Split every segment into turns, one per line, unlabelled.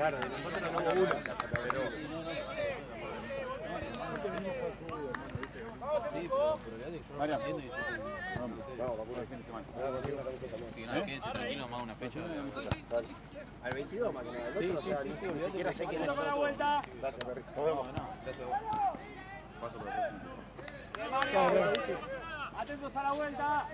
Claro, de nosotros no hubo uno. Pero...
Sí, pero ya yo no entiendo y yo sí, no, quédense tranquilos, más una fecha.
Al 22 más que nada.
Sí,
ni siquiera sé quién es.
la vuelta.
Gracias, Perry. Nos vemos.
Gracias.
Paso por la próxima.
Atentos a la vuelta.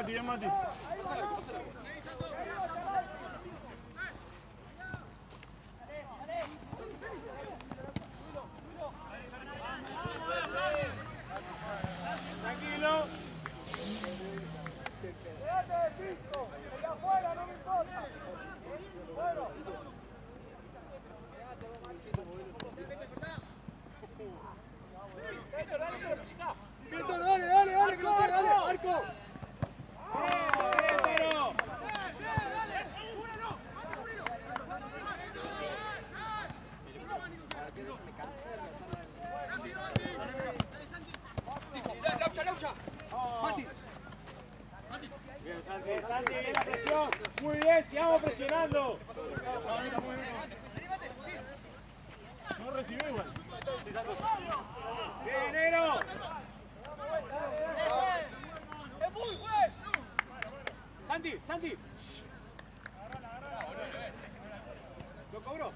Bien, Mati. Tranquilo. Quédate, Pisco. El de afuera, no me importa. Bueno. Dale, que lo pega, dale, Marco. Santi, bien la presión. Muy bien, sigamos presionando. No recibió igual. Bien, negro. Santi. Lo cobró.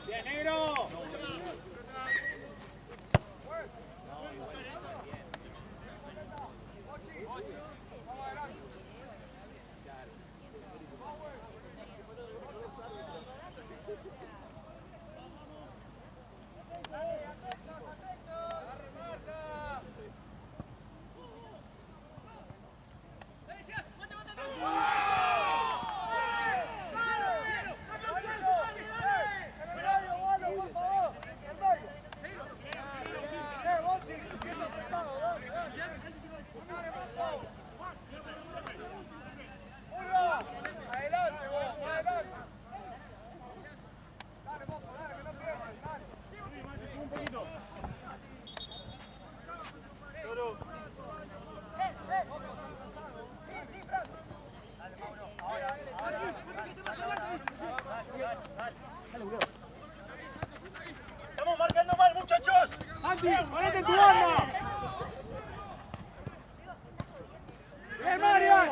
Bien, negro.
Estamos marcando mal, muchachos.
Santi, ponete tu arma. Bien, Marian.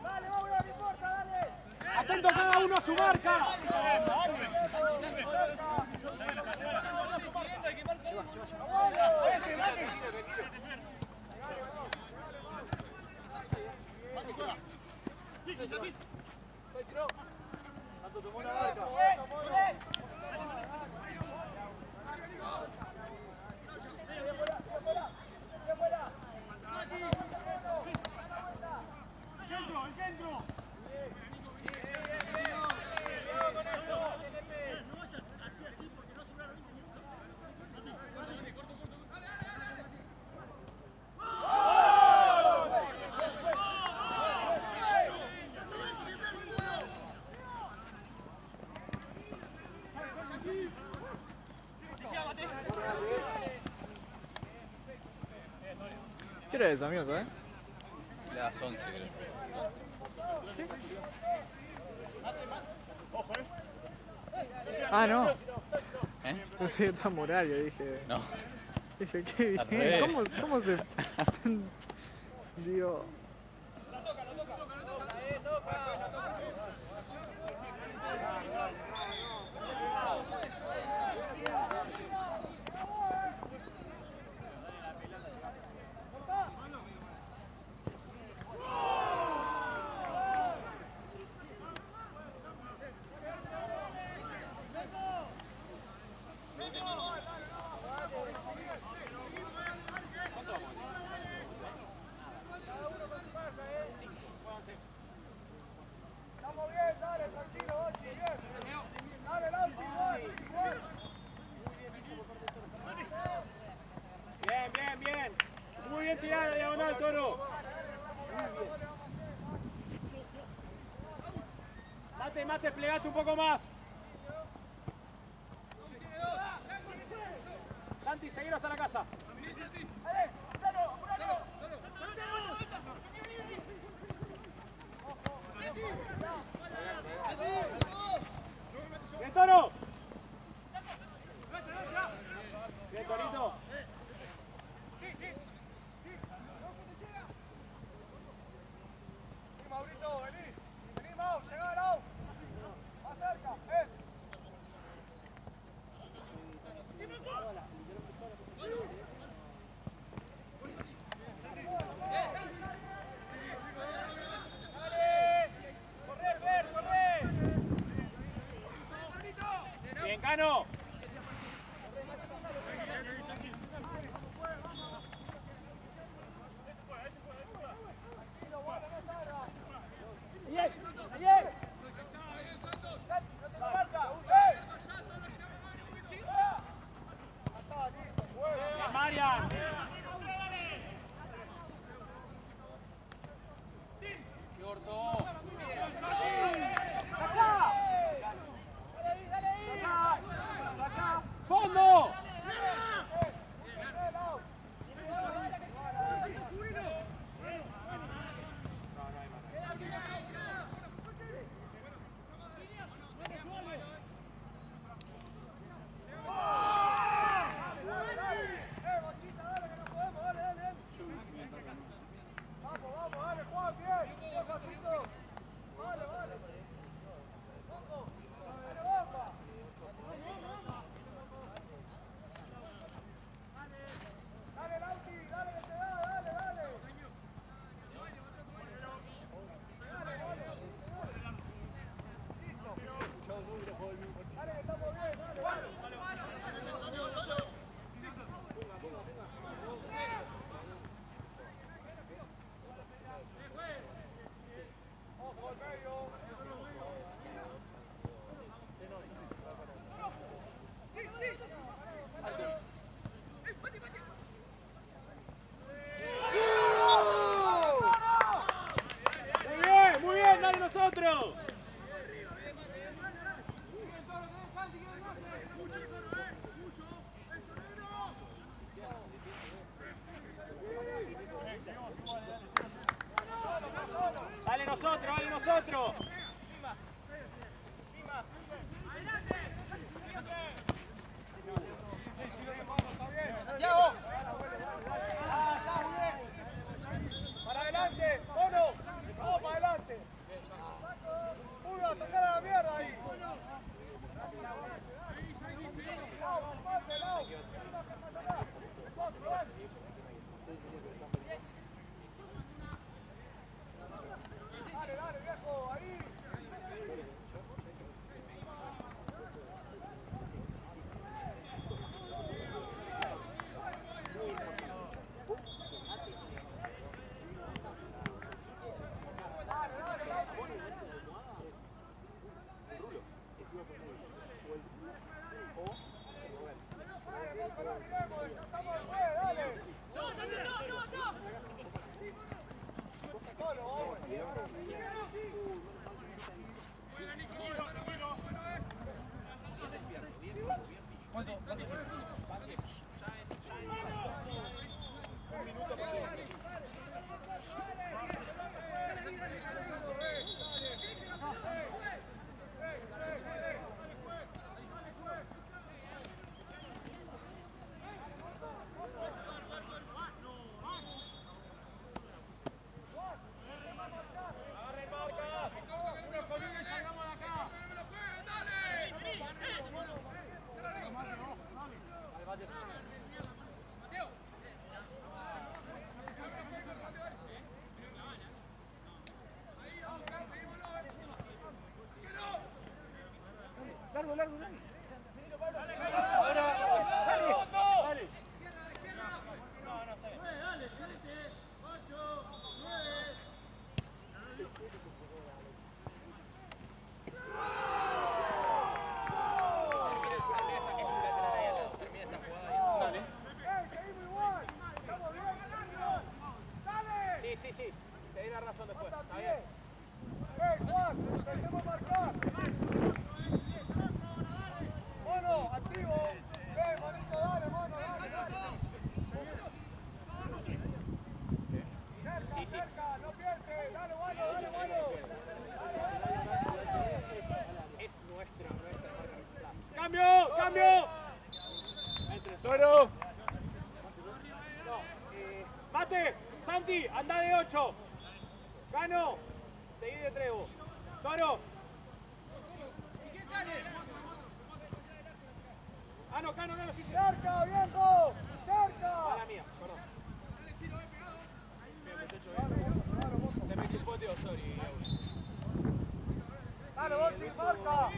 Dale, vamos, no importa, dale. Atento cada uno a su marca.
¿Qué hora es, amigos,
Las 11, creo.
Ah, no.
¿Eh?
No sé, tan horario, dije.
No.
Dije, qué
Al
bien.
revés.
¿Cómo se...? Digo...
Mate, plegate un poco más. Santi, seguilo hasta la casa. ¡Bien, Toro! ¡Bien, Torito!
Maurito, vení. Vení, Mau, llegá, Lau. Más cerca,
¡Bien, Cano! Marian. ¡Saca! ¡Fondo! Muy bien, dale nosotros. Dale nosotros, dale nosotros.
Santiago. Para adelante, Mono. Vamos para adelante. Uno a sacar a la mierda ahí. Dale, dale, viejo, ahí. Largo, largo, largo. Dale. No, no, está bien. Dale, dale, 8, 9. Seguimos igual. Estamos bien, dale.
Sí, te doy la razón después. Está bien.
Juan, empecemos a marcar.
cambio.
Toro.
Mate, Santi, anda de 8. Cano, seguí de 3 vos. Toro. Cano, sí, sí.
Cerca, viejo. Cerca.
Mala mía, perdón. Se me chispoteó, sorry.
Dale, Bochi, marca.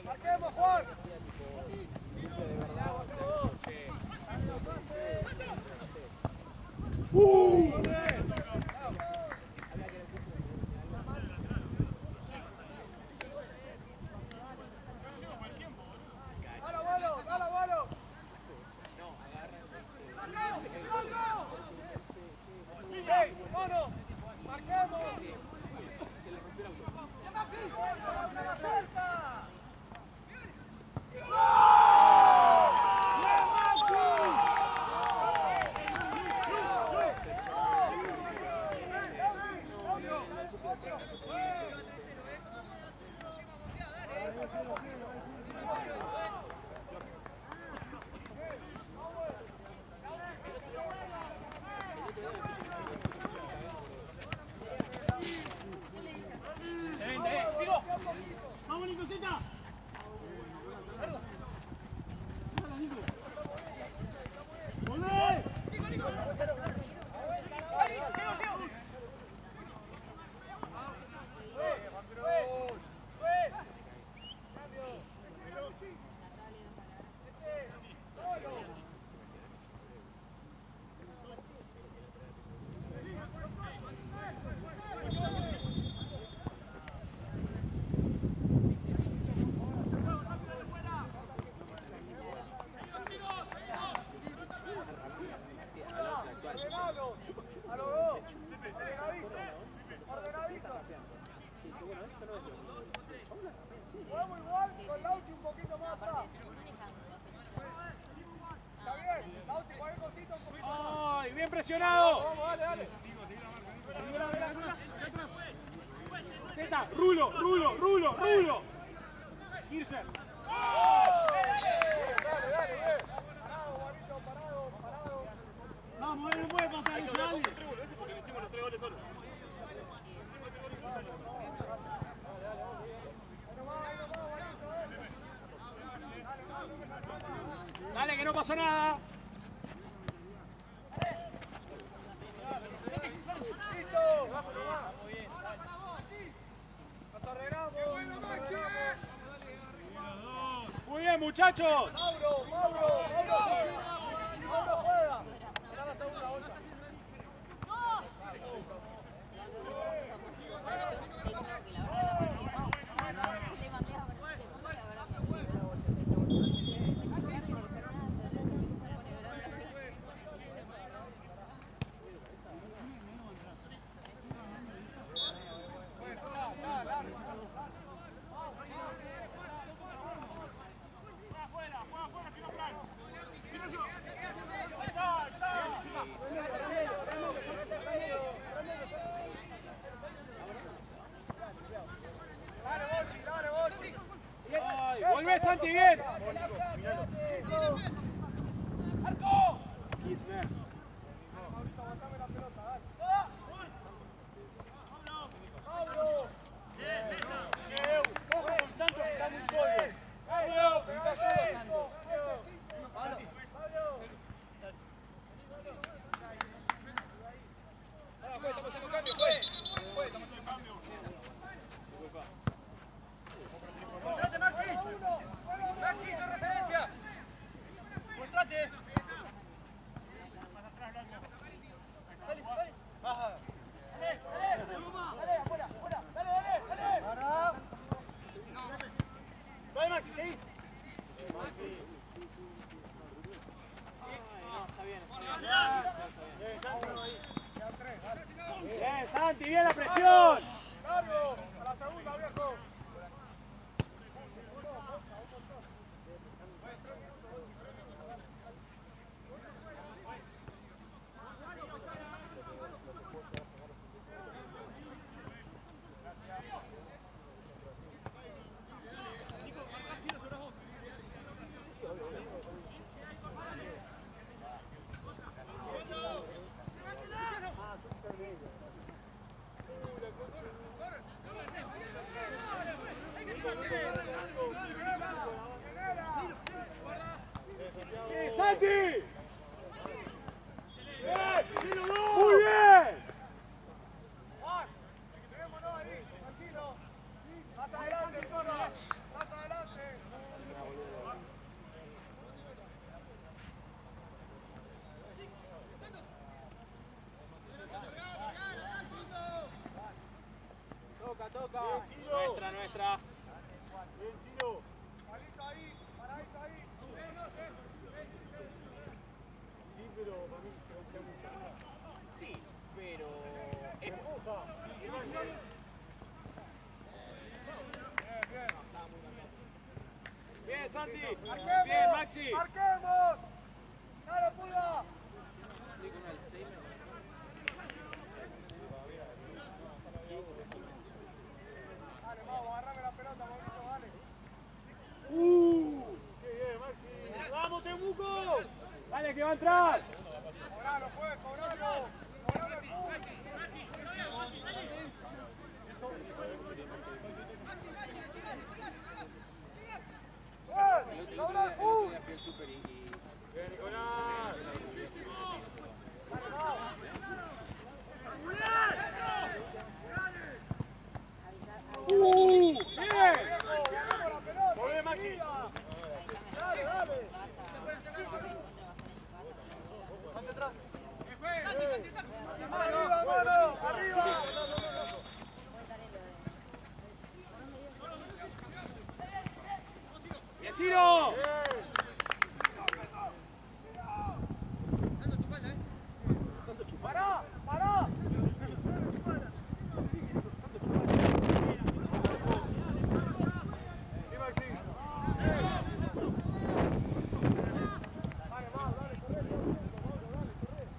Marquemos, Juan. Dale, abuelo. Hey, mono, marquemos. ¡Cerca!
¡Vamos, Nicosita!
A los dos. Ordenadito. Jugamos igual con Lauchi un poquito más atrás. Está bien. Lauchi, cualquier cosita un poquito más.
¡Ay, bien presionado!
Vamos, dale.
Zeta, Rulo. Kirchner.
Dale, bien. Parado, Juanito, parado.
Vamos, no puede pasar eso, dale. Dale, que no pasó nada.
Listo. Nos ordenamos.
Muy bien, muchachos.
Mauro juega. Era la segunda bolsa.
Volvé, Santi, bien. ¡Arco!
Ojo con Santos que está muy sólido. Necesita ayuda, Santos. Estamos haciendo cambio, ¡Contrate, Maxi! ¡Maxi, de referencia! ¡Contrate! Dale. Baja. Dale, afuera. Dale. Para. Dale, Maxi, seguís.
Bien, Santi, bien la presión.
Cambio, a la segunda, viejo. Más adelante.
Toca. Nuestra.
Bien, Ciro. Paradito ahí. Sí, pero para mí se va a quedar mucho más.
Sí, pero...
Empuja.
Bien, Santi.
¡Marquemos!
Bien, Maxi.
¡Marquemos! ¡Dale, Pulga! Dale, vamos, agarrame la pelota, Mauricio, dale.
¡Qué bien, Maxi! ¡Vamos, Temuco! ¡Dale, que va a entrar!
Cobralo, pues, cobralo. Cobralo el fútbol. ¡Bien! ¡Cobra el fútbol!
Bien, Nicolás.
Dale, vamos.
¡Bien!
Vamos la pelota.
Volvé, Maxi.
Dale, dale. Arriba, mano, arriba.
¡Bien, Ciro!
Pará, pará.
Sí, Maxi.
Dale, vamos, dale, corre.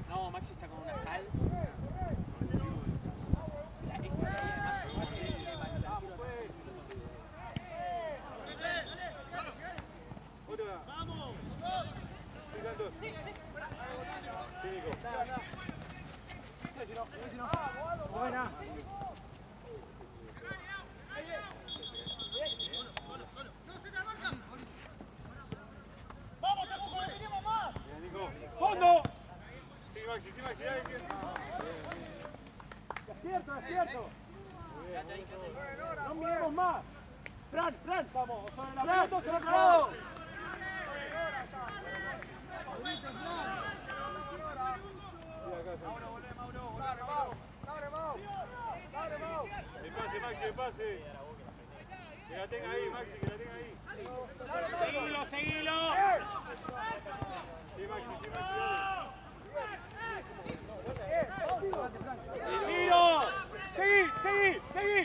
No, Maxi está con una sal. ¡Vamos! Buena.
Vamos, Temuco, que tenemos más.
¡Fondo! Sí, Maxi, ahí. Despierto. No miremos más. Fran, vamos, sobre la pelota, se va acabado. El pase. Que la tenga ahí, Maxi, Seguilo. Sí, Maxi, dale. Ciro. Seguí.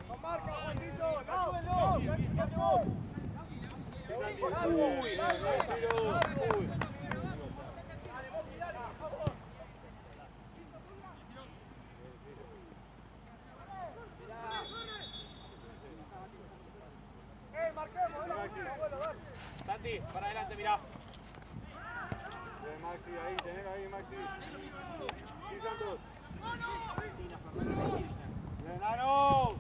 Con marca, Juanito. No.
Uy, Ciro.
Marquemos, dale.
Santi, para adelante, mirá. Bien, Maxi, ahí, tenés ahí, Maxi. Sí, Santos. Bien, Nano.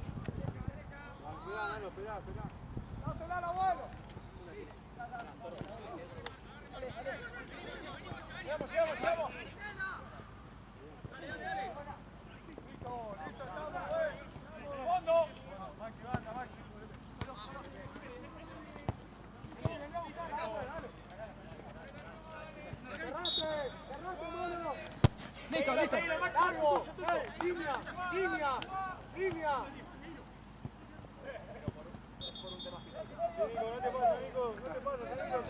Esperá.
Dásela al abuelo. Llegamos. Listo, estamos,
Fondo.
Maxi, banda. Cerrate, mano.
Listo.
Largo. Línea.
Nico, no te pasa, Nico. Seguilo.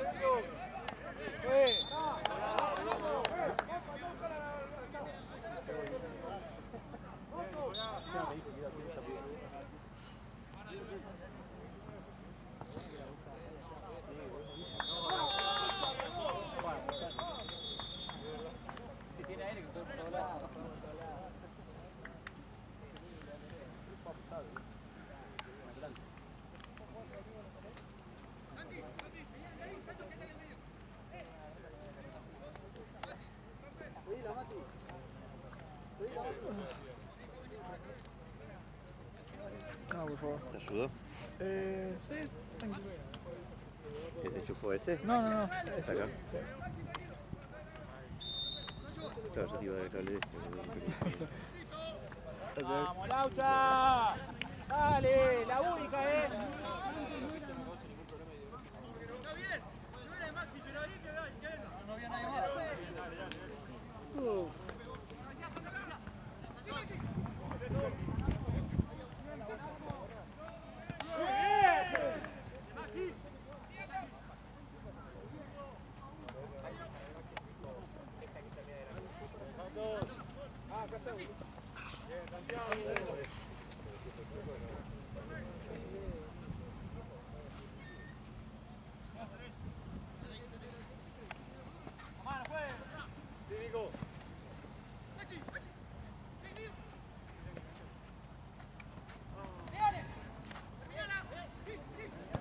No, por favor.
¿Te ayudó?
Sí, tranquilo.
¿Qué te enchufó ese?
No.
¿Está acá?
Sí.
Claro, yo te iba a dar el cable de este.
¡Vamos, Laucha! Dale, la única,
No había nadie más.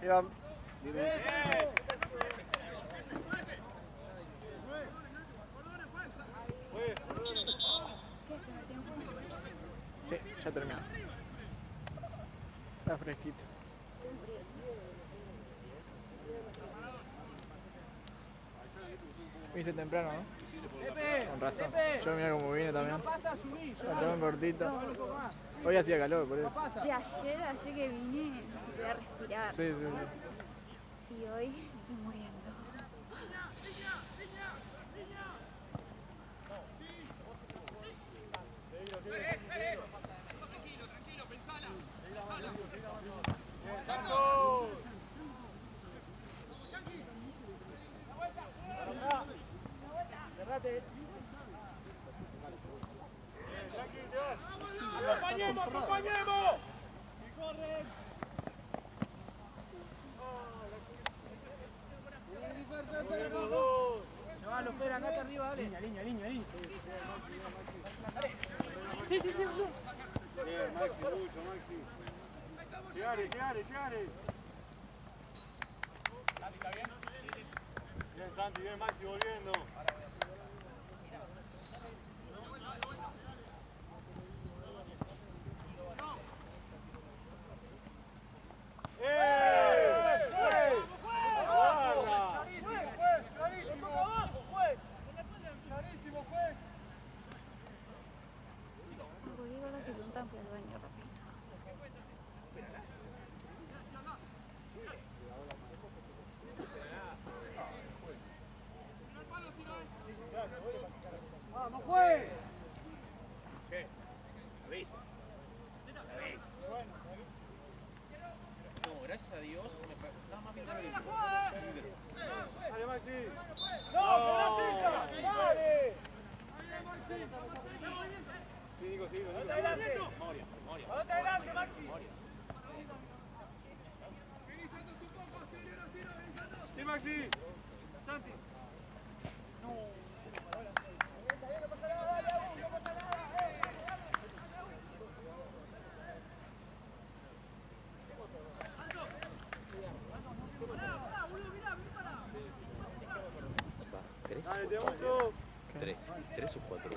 Ivan.
Sí, ya terminó. Está fresquito. Viste temprano, ¿no? Con razón. Yo mira cómo vine también. Pantalón cortito. Hoy hacía calor, por eso.
De ayer que vine, no se podía respirar.
Sí, sí, sí.
Y hoy estoy muriendo.
¡Acompañemos, acompañemos! Chavalo, espera, acá está arriba, dale. Línea. Sí. Bien, Maxi, mucho, Maxi. Llegale. ¿Santi está bien? Bien, Santi, bien, Maxi, volviendo.
¡Vamos, juez!
No, gracias a Dios. Nada más pintar el
¡Dale, Maxi!
¡Dale!
Sí, digo.
Moria. ¡Adelante, Maxi!
Sí, Maxi. Santi. Dale, te muestro.
3 o 4.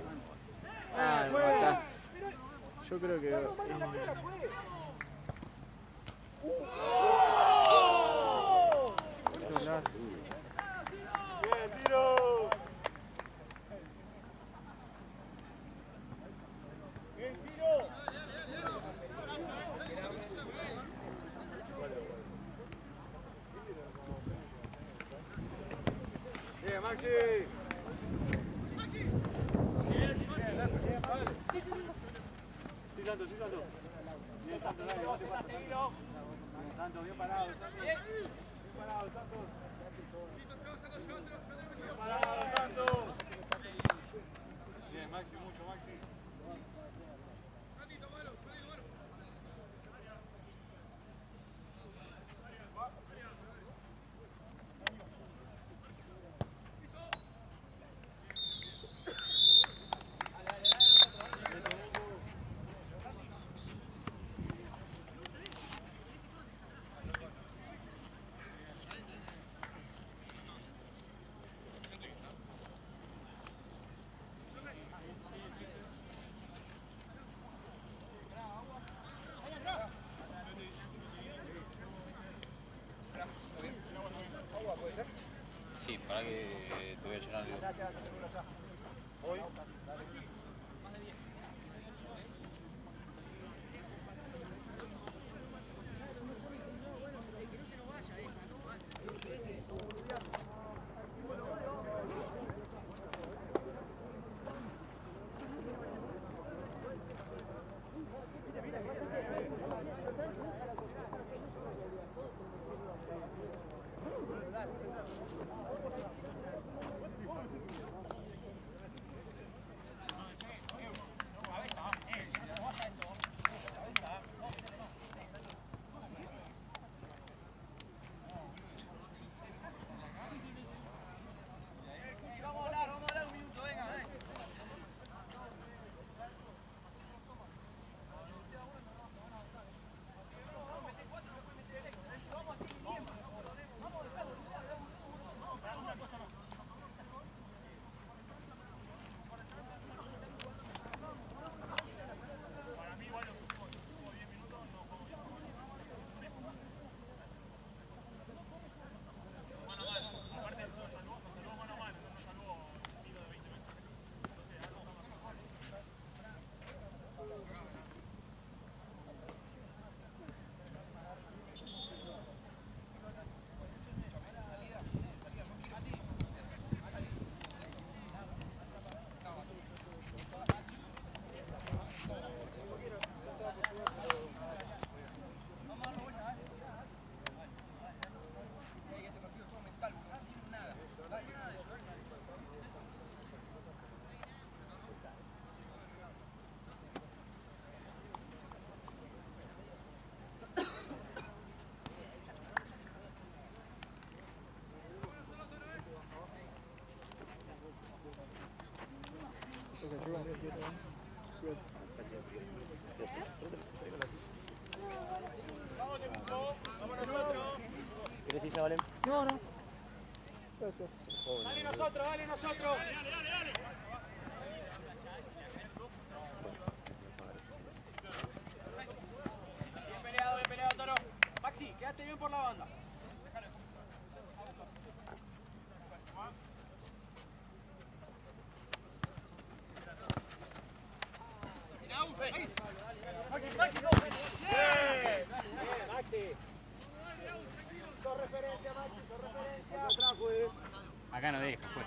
Ah, me mataste. Yo creo que... Golazo.
Bien, tiro.
¡Bien, Ciro!
Bien, Maxi. Sí, Santo. Bien, Santo, dale, no te pases. Bien, Santo, bien parado. Bien parado, Santo. Bien parado, Santo. Bien, Maxi, mucho, Maxi.
Sí, para que te voy a llenar el...
Hoy.
¿Querés Valen?
No, no. Gracias.
Dale nosotros, dale nosotros. Bien peleado, Toro. Maxi, quedaste bien por la banda.
Acá no deja, pues.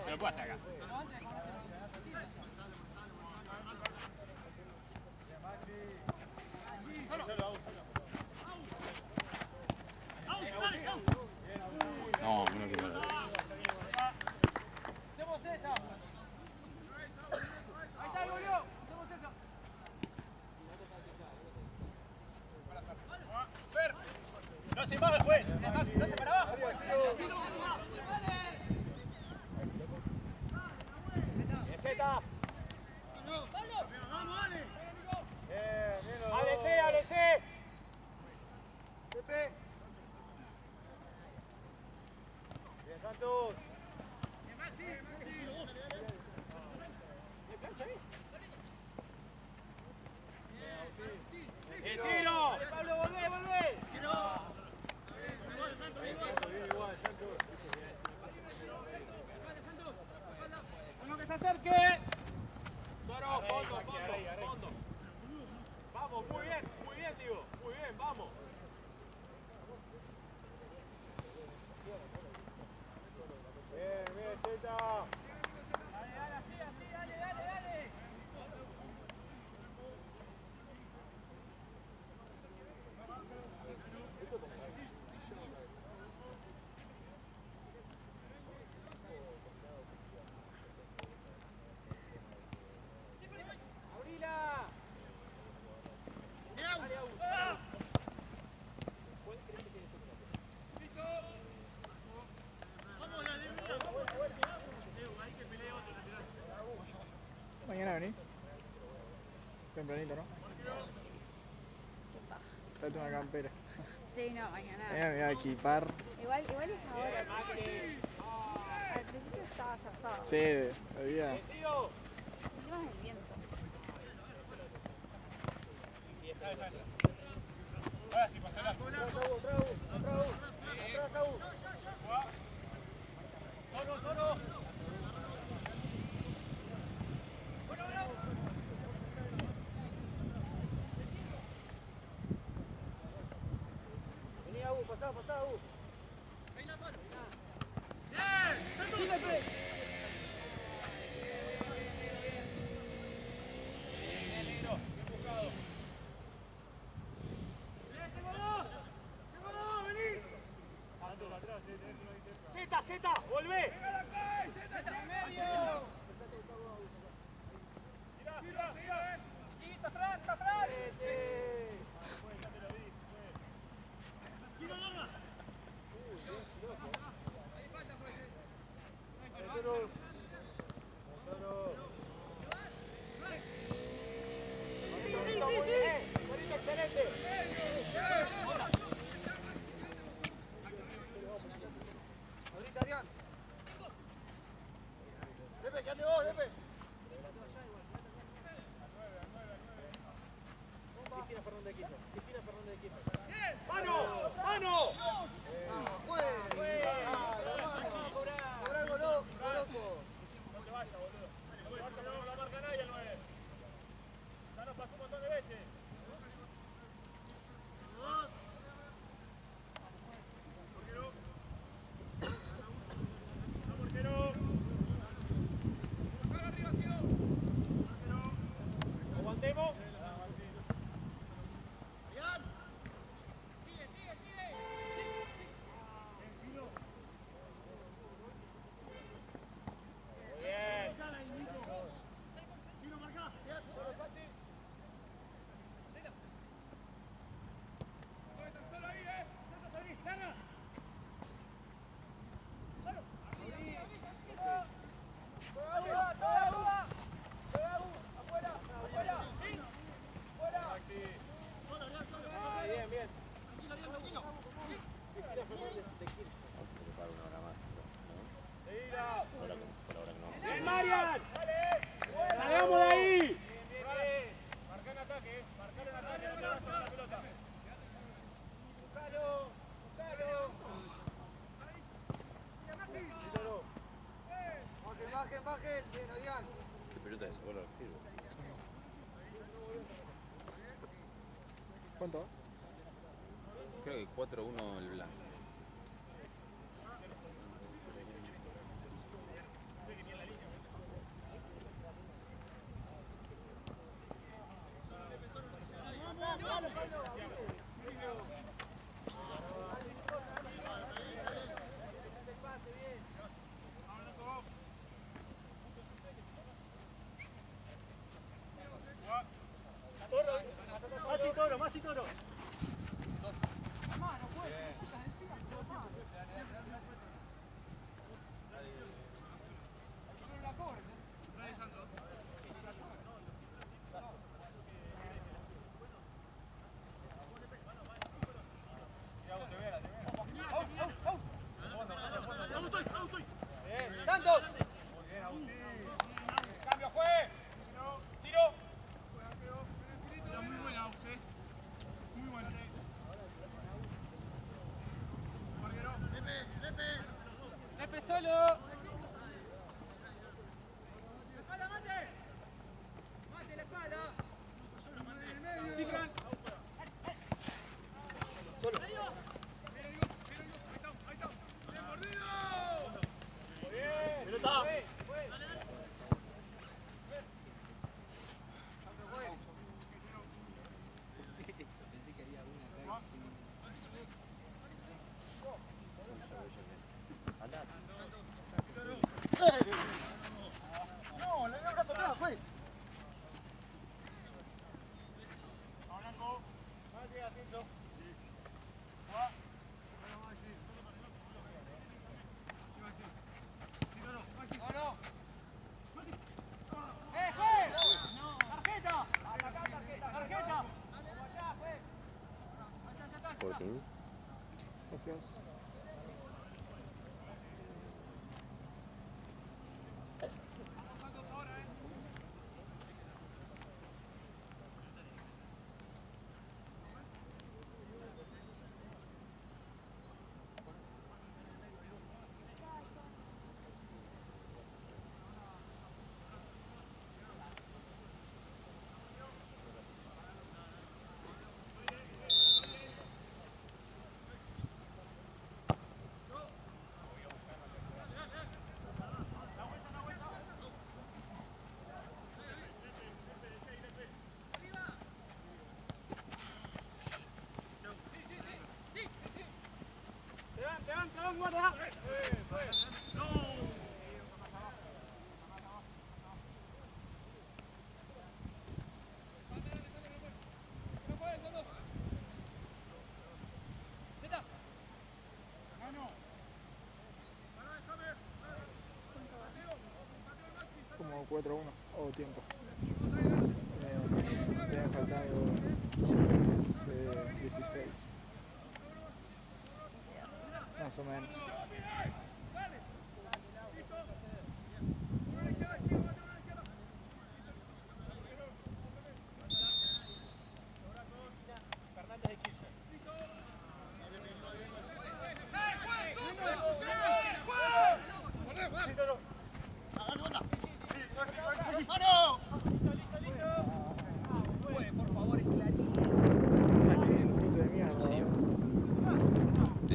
Pero puedo hasta acá. No, no quiero ver.
Hacemos esa. Ahí está el goleó. Hacemos esa.
No se mueve el juez. No se para abajo. Zeta. Ábrese.
Pepe.
Bien, Santos. Bien, Ciro.
Pablo, volvé.
Uno que se acerque. Toro, fondo. Vamos, muy bien, digo. Muy bien, vamos. Bien, Zeta.
Dale, así, dale.
Abrila.
Mañana venís. Tempranito, ¿no? Tráete una campera.
Sí, no, mañana.
Mañana me voy a equipar.
Igual es ahora. Al principio estaba zafado.
Sí, había.
Decido.
Encima es el viento.
Ahora sí, pasará. Toro.
Vení, Agu, pasá, Agu.
Zeta, volvé. Está atrás.
¿Qué pelota de sacó el arquero?
¿Cuánto?
Creo que 4-1 el blanco.
Más y toro.
Solo. Sí, Fran.
Pelota. No, le dio el brazo atrás, juez.
¡Tarjeta!
14.
Gracias.
Te van, guarda.
Como 4-1 o tiempo. Me han faltado 16. Más o menos.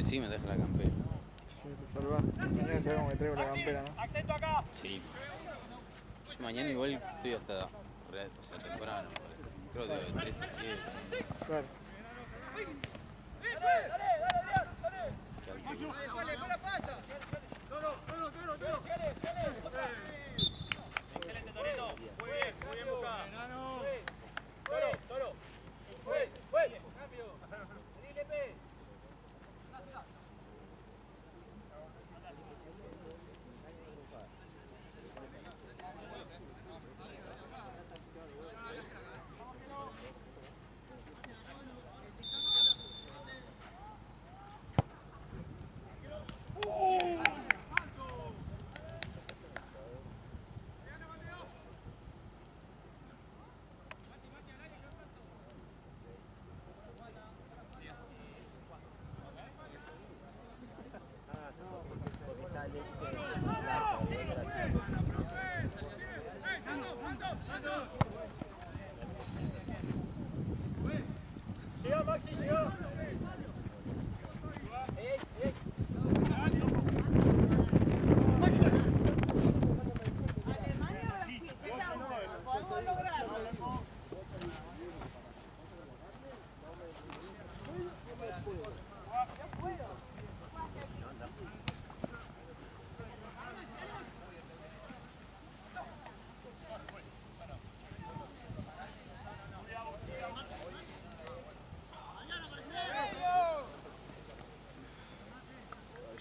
Sí, me deja la campera.
Sí, te salvaste. Mañana sabemos que me traigo la campera, ¿no?
Acento acá.
Sí. Yo mañana igual estoy hasta temprano. Creo que de 3 a 7.
Claro.
Excelente, Torito. Muy bien buscado. Toro. Cambio. Vení, Lepe.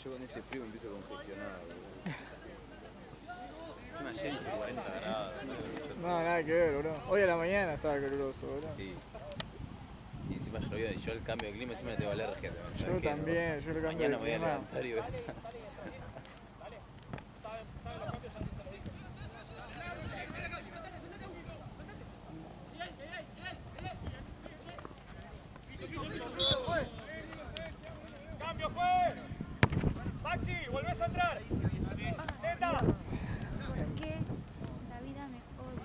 yo con este frío me empiezo a congestionar, boludo. Encima ayer hizo 40 grados.
No, nada que ver, bro. Hoy a la mañana estaba caluroso, bro.
Sí. Y encima llovió y yo el cambio de clima encima le tengo alergia también. ¿sabes
Yo
qué?
también, yo lo cambio
Mañana
de
me voy a
clima.
levantar y voy a estar.
¡Cambio, fue! ¡Maxi, volvés a entrar! ¡Zeta!
¿Por qué la vida me jode?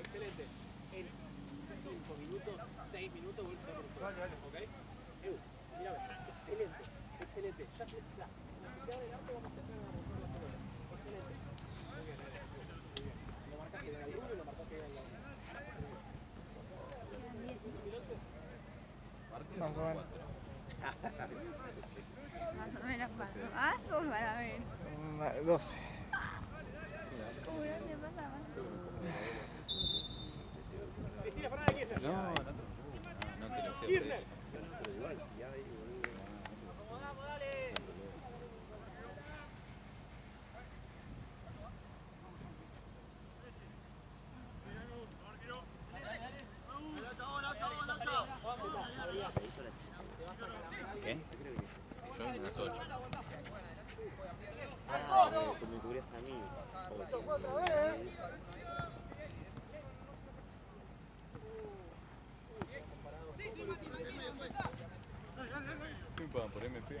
Excelente. En 5 minutos, 6 minutos, vuelves a recuperar. ¿Ok? Mírame. Excelente. Excelente. Ya se está. La mitad del arco vamos a empezar a romper la pelota. Excelente. Muy bien, muy bien. Lo marcaste bien al rubro y lo marcaste bien al lado.
Más o menos.
Más o menos más o para ver.
12.
¿Cómo no le pasa más?
Cristina Fernández, ¿quién es?
No, no te preocupes. No te lo sé por eso.
Pero igual, si hay, boludo.
¿Qué? Yo vine a las 8.
Ah, que me cubrías a mí.
Me pagan por MP.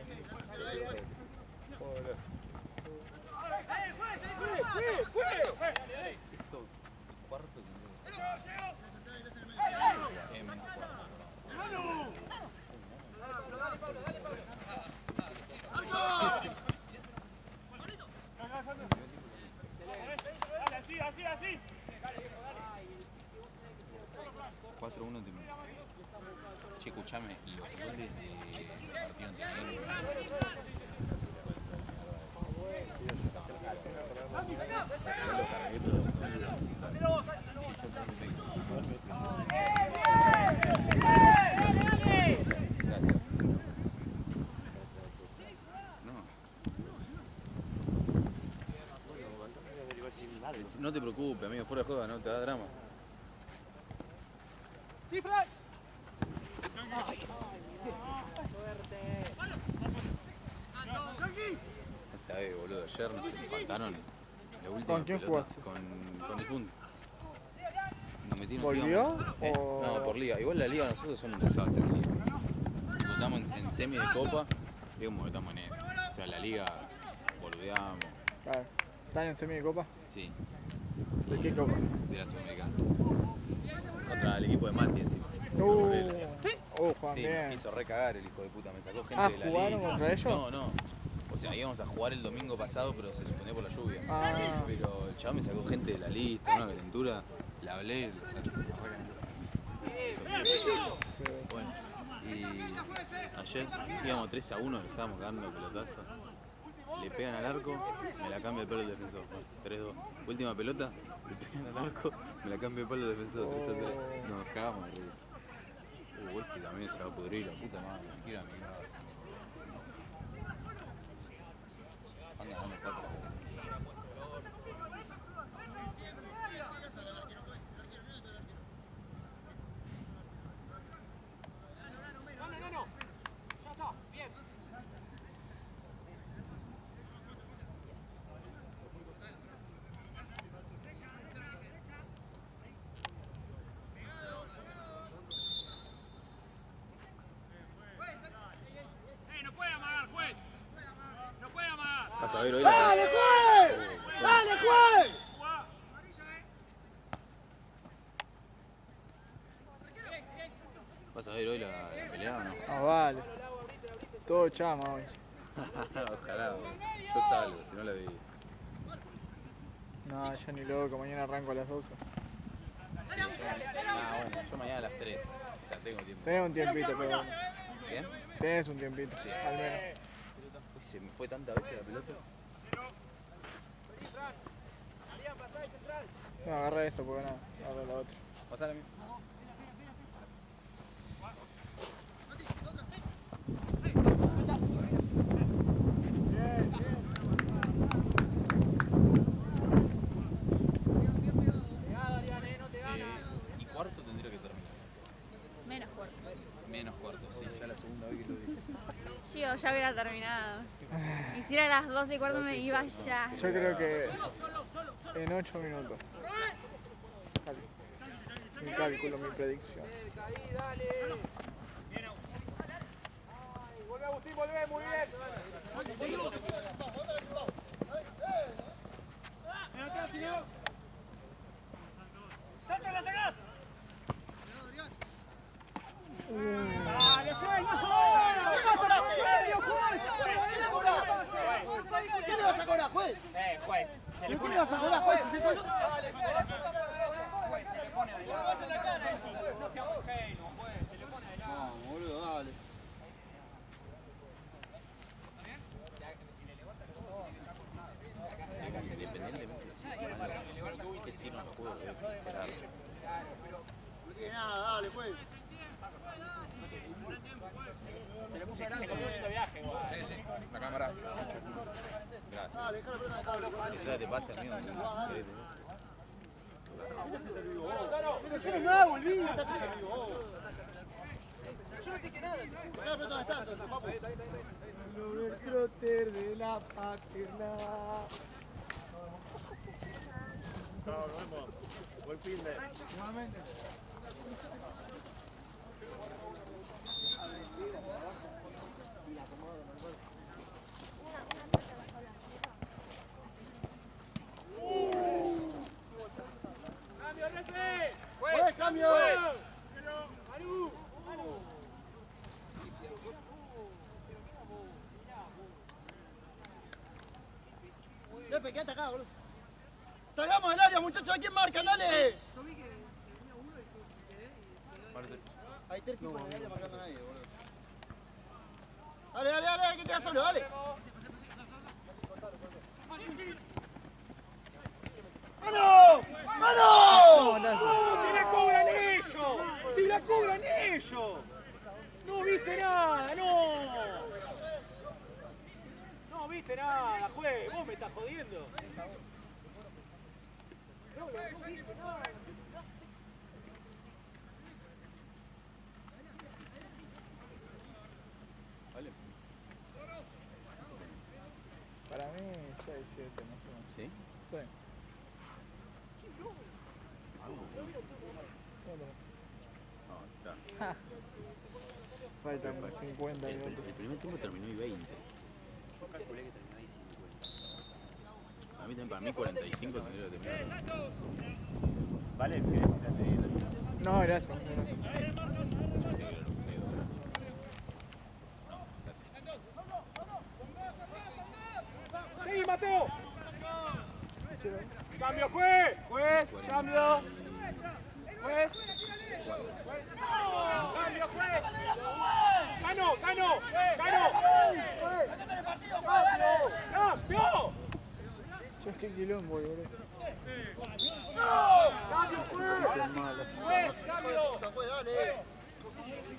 Así, así, así.
4-1 te. Che, escuchame, los goles de partido anterior. No te preocupes, amigo, fuera de juego, no te da drama.
¡Sí, Frank!
No sabés, boludo, ayer nos empataron la última
¿Con quién
pelota
jugaste?
con Difunto. Nos metieron
¿Volvió?
¿Eh?
O...
No, por liga. Igual la liga nosotros son un desastre. Tipo, estamos en semi de copa, y como que estamos en eso. O sea, la liga boludeamos.
Claro. ¿Están en semi de copa?
Sí.
¿De qué copa?
De la Sudamericana. Contra el equipo de Mati encima.
Juan,
Sí,
bien.
nos quiso recagar el hijo de puta, me sacó gente
Ah,
de la
¿jugaron
lista.
contra ellos?
No, no. O sea, íbamos a jugar el domingo pasado, pero se suspendió por la lluvia.
Ah.
Pero el chaval me sacó gente de la lista, una calentura. Le hablé, le saqué.
Sí.
Bueno, y ayer íbamos 3-1, le estábamos cagando pelotazo. Le pegan al arco, me la cambia el palo del defensor. 3-2. Última pelota, le pegan al arco, me la cambia el palo del defensor. 3-3. Nos cagamos de risa. Este también se va a pudrir, la puta madre. Me quiero a mi casa. Anda, anda, 4. Vas a ver hoy la...
¡Dale, juez! ¡Dale, juez!
¿Vas a ver hoy la pelea o no?
Ah, vale. Todo chama hoy.
Ojalá, yo salgo, si no la vi.
No, ya ni loco, mañana arranco a las 12.
Bueno, yo mañana a las 3. O sea, tengo tiempo.
Tenés un tiempito, pero bueno.
¿Qué?
Tenés un tiempito, al menos.
Uy, se me fue tantas veces la pelota.
No, agarra eso porque no, agarra la otra.
Pasala a mí.
Menos corto.
Menos corto, sí, ya la segunda vez que lo dije.
Yo ya hubiera terminado. Y si era las 12:15 me iba ya.
Yo creo que en 8 minutos. Mi cálculo, mi predicción.
Volvé, Agustín, volvé, muy bien. ¡Salta, la sacás! ¡Dale, Juan! ¡No! ¿Qué pasa,
¿Qué le vas a cobrar, juez?
Juez. Se le
¿Qué le vas a cobrar, juez? ¿Se cobró?
Juez, se le pone adelante. No seamos ingenuos, juez. Se le pone adelante.
Vamos, boludo, dale.
Independientemente de si es malo, que tiro al juego debe ser algo.
No tiene nada, dale, juez.
Se le puso adelante. Se comió un viaje, igual.
Sí, sí, la cámara. Gracias.
Dale, dejá la pelota de cable.
Que te pase, amigo. ¿Querés?
Pero yo no hago el vídeo, estás en vivo vos. Yo no te que nada. Dejá la pelota de tanto, entonces, papu.
El trotter de la paterna.
Chao, nos vemos. Buen fin de.
Nuevamente.
¡Cambio, Refe!
¡Juez, cambio!
¡Manu!
Lepe, quédate acá, boludo. ¡Salgamos del área, muchachos! ¿A quién marcan? ¡Dale! Hay tres tipos en el área marcando a nadie, boludo. Dale, dale, dale, que te da solo, dale. ¡Mano! ¡Mano!
¡Te la cobran ellos! ¡Te la cobran ellos! ¡No viste nada! ¡No! ¡No viste nada, juez! ¡Vos me estás jodiendo! No viste nada.
¿Vale?
Para mí 6, 7, no sé.
¿Sí?
Sí.
No, está.
Faltan 50
El
minutos.
primer tiempo terminó y 20.
Yo calculé que termináis 50.
A mí también, para mí 45 tendría que terminar.
Vale, ¿querés tirarle?
No, gracias. Gracias.
¡Sí, Mateo! ¡Cambio, juez!
Juez, cambio. Juez.
¡Cambio, juez! ¡Gano, gano! ¡Gano! ¡Cambio!
Yo es que quilombo, boludo.
Cambio, juez.
Qué malo.
Juez, cambio.
Juez, dale.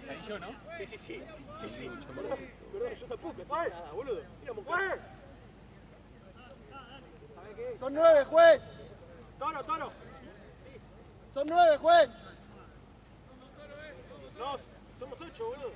Ahí yo, ¿no? Sí, sí, sí. Sí, sí. Perdón, yo tampoco. Nada, boludo. Mira,
Juez.
Son 9, juez.
Toro, toro.
Son 9, juez.
No, somos 8, boludo.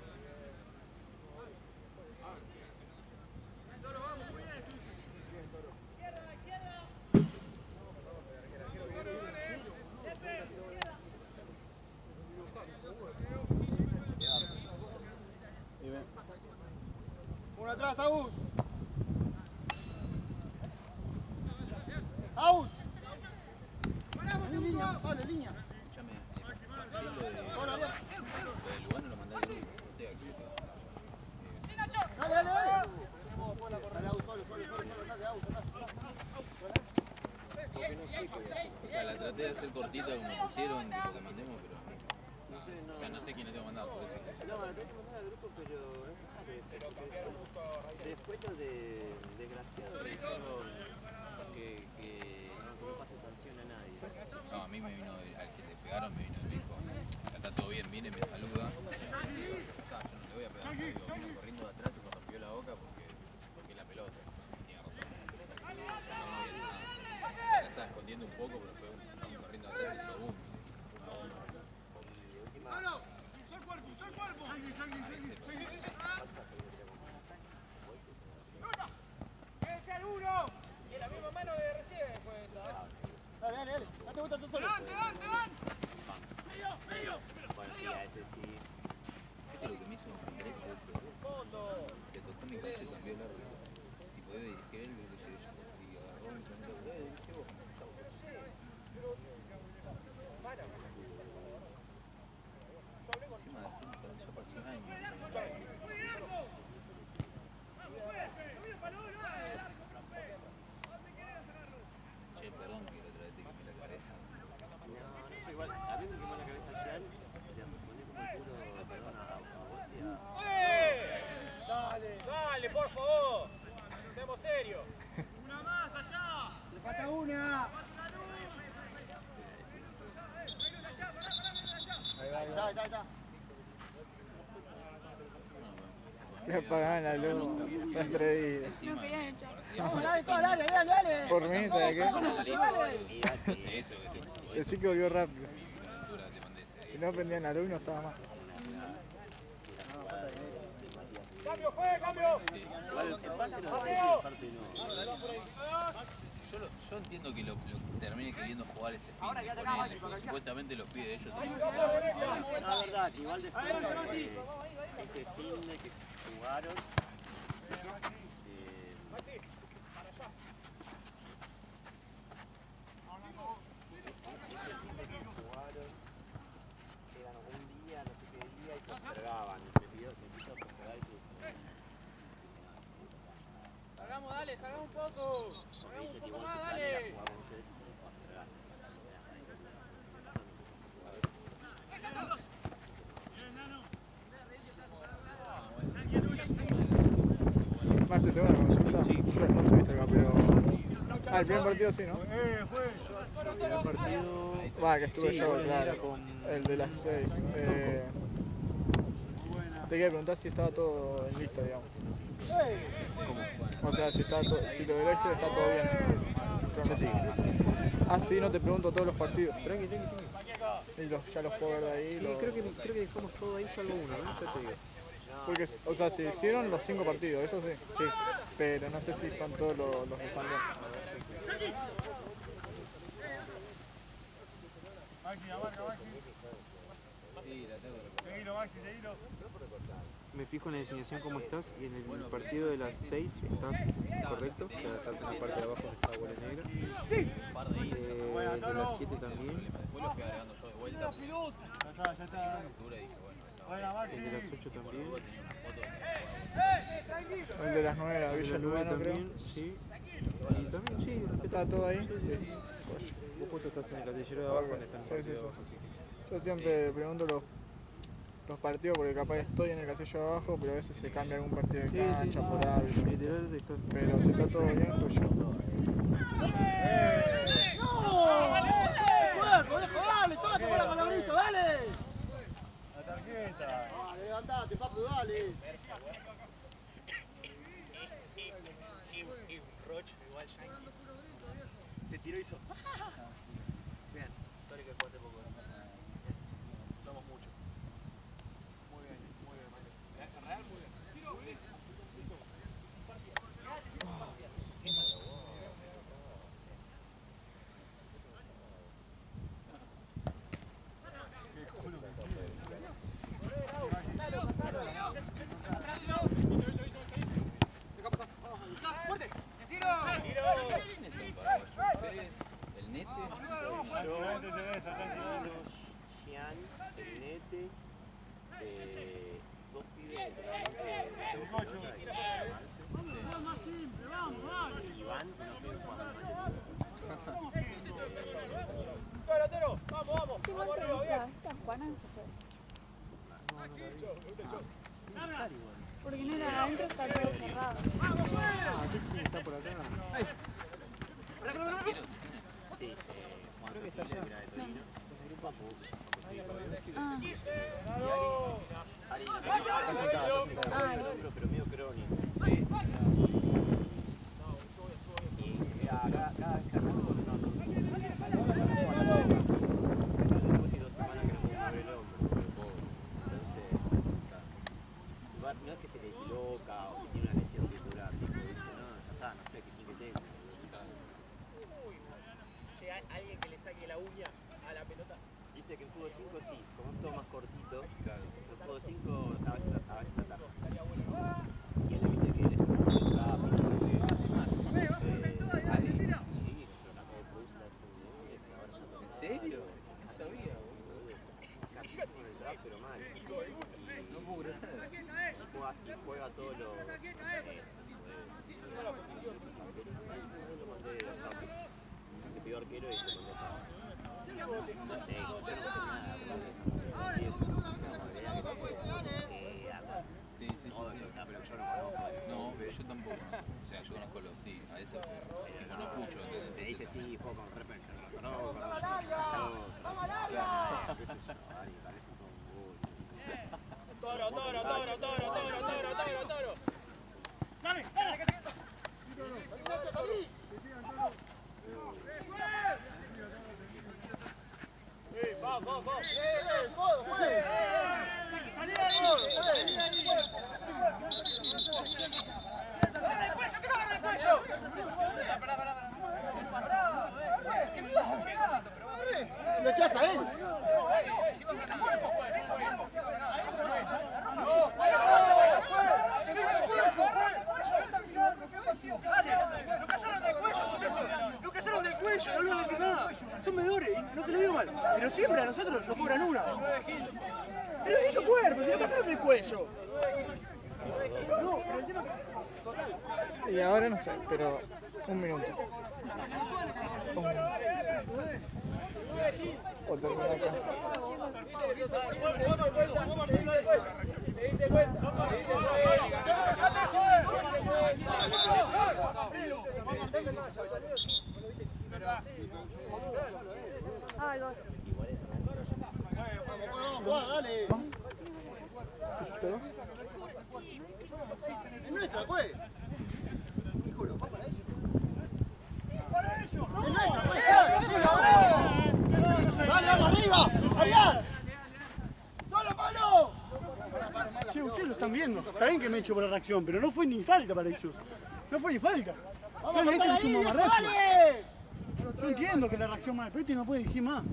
Uno atrás, Agus. Agus. Línea, Pablo, línea.
Escúchame, lo
Hola, bien.
de Lugano lo mandé al grupo. O sea, que
Dale, dale, dale. Dale, Agus, Pablo, dale, Agus,
o sea, la traté de hacer cortita como pusieron, tipo que mandemos, pero no, o sea, no sé quién le tengo que mandar, por eso.
No, la tengo que mandar al grupo, pero es raro eso. Después lo de desgraciado me dijeron que no pase sanción a nadie.
No, a mí me vino, al que te pegaron me vino y me dijo, está todo bien, viene, me saluda. Y digo, está, yo no le voy a pegar, digo, vino corriendo de atrás y me rompió la boca porque la pelota. Tiene razón. Yo no había hecho nada. O sea, la estaba escondiendo un poco, pero fue un chabón corriendo de atrás y hizo boom.
Y de última,
pregunta tú solo.
Bueno, sí, a ese sí.
¿Viste lo que me hizo Andrés el otro día? Le tocó mi coche y cambió el árbitro. Y podía dirigir él, lo que llegué yo. Y agarró mi camino, dirigí vos. Chau. Encima de ya pasó un año. Che, perdón que la otra vez te quemé la cabeza.
No, igual, a mí me quemó la cabeza ayer, le respondí como el culo, perdón, a vos y a...
Dale, por favor. Seamos serios. Una más allá.
Le falta una. Ahí está.
Le apagaban la luz, la estrella.
No querían echar.
Dale.
Por mí, ¿sabes qué?
Entonces eso que tiene.
Decí que volvió rápido.
Cultura te mandé ese.
Si no prendían la luz no estaba más.
Cambio, juegue, cambio.
Igual el empate no es el parte no.
Yo entiendo que lo termine queriendo jugar ese fin de con él, porque supuestamente los pide ellos tienen que jugar ahora.
No, es verdad, que igual después ese fin de que jugaron, eran un día, no sé qué día, y postergaban, me quiso postergar y
Salgamos, dale, salgamos un poco. Salgamos un poco más, dale.
Marce, ¿te van a consulta? Sí. No estuviste acá, pero... Ah, el primer partido sí, ¿no?
el primer partido...
Va, que estuve
Sí,
yo,
bueno,
claro.
era con-
El de las 6. Te quería preguntar si estaba todo listo, digamos. O sea, si lo del Excel está todo bien. Ah, sí, no te pregunto todos los partidos.
Tranqui.
Y ya los puedo ver de ahí.
Sí, creo que dejamos todo ahí salvo uno, ¿no? Ya te digo.
Porque, o sea, se hicieron los 5 partidos, eso sí. Sí. Pero no sé si son todos los que están bien.
Maxi, abarca, Maxi.
Sí, la tengo que recordar.
Seguilo, Maxi, seguilo.
Me fijo en la designación cómo estás y en el partido de las 6 estás correcto, o sea, estás en la parte de abajo que está bola negra.
Un par de hilos.
De las 7 también.
Después lo fui agregando yo de vuelta.
Ya está.
Captura y dije, bueno,
Buena, Maxi.
El de las 8 también.
tenía una foto de
El de las 9 la
El de
Villa
las 9
Lugano, creo.
también, sí. Y también, sí,
¿Está todo ahí?
sí. Vos justo estás en el casillero de abajo donde está el
Sí,
partido
sí,
de abajo, así que...
Yo siempre pregunto los partidos porque capaz estoy en el casillo de abajo, pero a veces se cambia algún partido de cancha por hábito.
Literal está...
Pero si está todo bien, pues yo.
Dale, toca tomar la palabrita, dale.
La tarjeta.
Levantate, papu, dale.
Roch, igual Yankee. Se tiró y hizo. Bien, sorry que jugaste poco. Somos muchos. Muy bien, Mario. Real, muy bien.
¿Quiénes son paraguayos? ¿Ustedes? ¿El Nete?
Gian, el Nete, dos pibes de Iván, que no piden jugando.
Delantero, vamos.
Igual
Vamos
se
arriba, bien.
esta Juana no se fue. Porque no era adentro, está todo cerrado.
Está por acá.
Sí, Juan creo que está allá.
Ah,
Ari, pero medio crónico. Y acá arrancó, no. Después de 2 semanas que no puedo mover el hombro. Entonces, no es que se le equivoca o que tiene una lesión titular, tipo, dice, no, ya está, no sé qué tengo. Che, alguien que le saque la
uña a la pelota.
Viste que en fútbol 5 sí, como es todo más cortito, en fútbol 5 o sea, a veces ataja. Y él viste que rápido,
¿En serio? No sabía, boludo.
capísimo en el draft, pero mal.
No puedo creer.
Y juega todos los... lo mandé de rápido. Te pidió arquero y te mandó para... No sé, yo no sé nada.
Sí, sí,
Todo
sí.
eso está, pero yo no conozco.
No, pero yo tampoco, ¿no? O sea, yo conozco los sí, a eso, tipo, no escucho, ¿entendés?
Me dice sí, juego con repente. No,
Toro.
Dale, dale.
Vamos.
Lo echás a él.
Lo cazaron del cuello, no le voy a decir nada. Son medores, no se lo digo mal. Pero siempre a nosotros nos cobran una. Pero es su cuerpo, si lo cazaron del cuello.
Y ahora no sé, pero un minuto. O termina acá.
Ay, gol.
Vamos, dale. Es nuestra, güey. Juro. Es nuestra, güey. ¡Dale, arriba! ¡Allá! ¡Solo palo! Che, ustedes lo están viendo. Está bien que me he hecho por la reacción, pero no fue ni falta para ellos. No fue ni falta. Yo entiendo que la reacción mal, pero este no puede dirigir más.